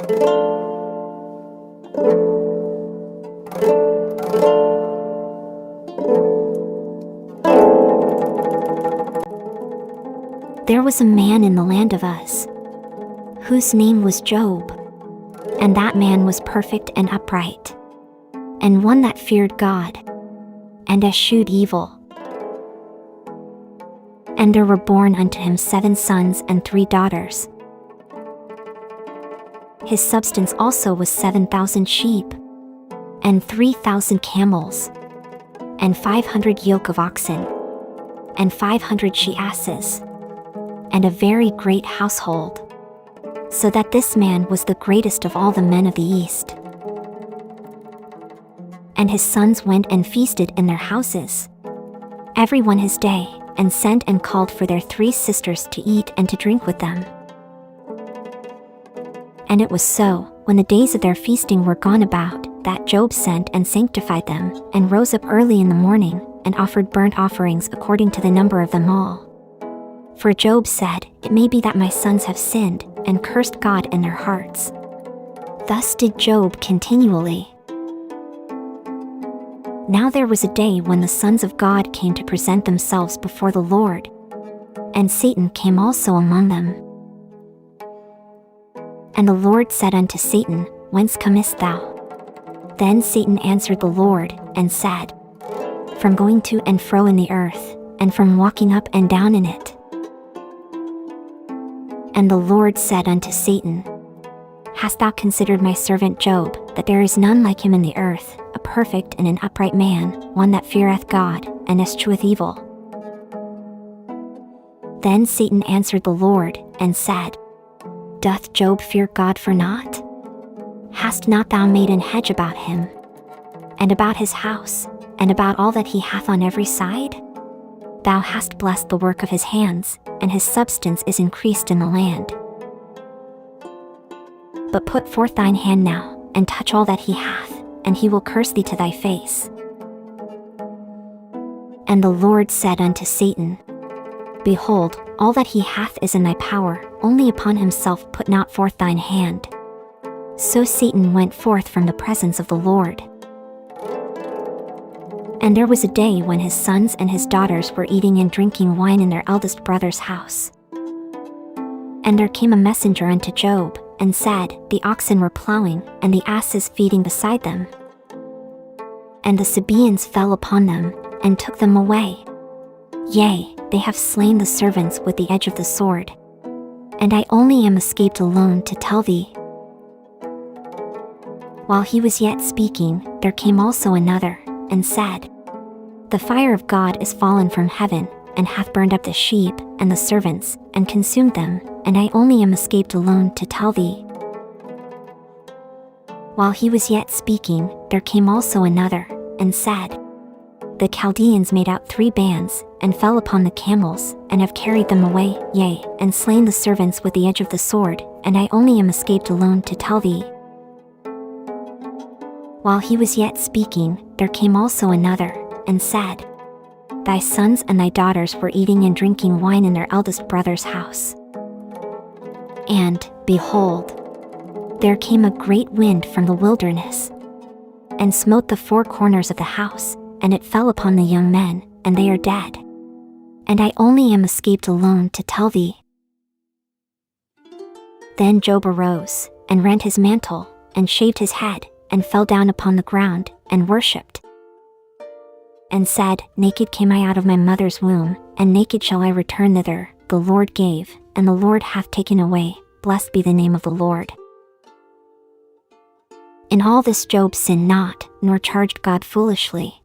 There was a man in the land of Uz, whose name was Job, and that man was perfect and upright, and one that feared God, and eschewed evil. And there were born unto him 7 sons and 3 daughters. His substance also was 7,000 sheep, and 3,000 camels, and 500 yoke of oxen, and 500 she-asses, and a very great household, so that this man was the greatest of all the men of the East. And his sons went and feasted in their houses, every one his day, and sent and called for their 3 sisters to eat and to drink with them. And it was so, when the days of their feasting were gone about, that Job sent and sanctified them, and rose up early in the morning, and offered burnt offerings according to the number of them all. For Job said, "It may be that my sons have sinned, and cursed God in their hearts." Thus did Job continually. Now there was a day when the sons of God came to present themselves before the Lord, and Satan came also among them. And the Lord said unto Satan, "Whence comest thou?" Then Satan answered the Lord, and said, "From going to and fro in the earth, and from walking up and down in it." And the Lord said unto Satan, "Hast thou considered my servant Job, that there is none like him in the earth, a perfect and an upright man, one that feareth God, and escheweth evil?" Then Satan answered the Lord, and said, "Doth Job fear God for naught? Hast not thou made an hedge about him, and about his house, and about all that he hath on every side? Thou hast blessed the work of his hands, and his substance is increased in the land. But put forth thine hand now, and touch all that he hath, and he will curse thee to thy face." And the Lord said unto Satan, "Behold, all that he hath is in thy power, only upon himself put not forth thine hand." So Satan went forth from the presence of the Lord. And there was a day when his sons and his daughters were eating and drinking wine in their eldest brother's house. And there came a messenger unto Job, and said, "The oxen were plowing, and the asses feeding beside them. And the Sabaeans fell upon them, and took them away. Yea, they have slain the servants with the edge of the sword. And I only am escaped alone to tell thee." While he was yet speaking, there came also another, and said, "The fire of God is fallen from heaven, and hath burned up the sheep, and the servants, and consumed them, and I only am escaped alone to tell thee." While he was yet speaking, there came also another, and said, "The Chaldeans made out 3 bands, and fell upon the camels, and have carried them away, yea, and slain the servants with the edge of the sword, and I only am escaped alone to tell thee." While he was yet speaking, there came also another, and said, "Thy sons and thy daughters were eating and drinking wine in their eldest brother's house. And, behold, there came a great wind from the wilderness, and smote the 4 corners of the house, and it fell upon the young men, and they are dead. And I only am escaped alone to tell thee." Then Job arose, and rent his mantle, and shaved his head, and fell down upon the ground, and worshipped, and said, "Naked came I out of my mother's womb, and naked shall I return thither. The Lord gave, and the Lord hath taken away, blessed be the name of the Lord." In all this Job sinned not, nor charged God foolishly.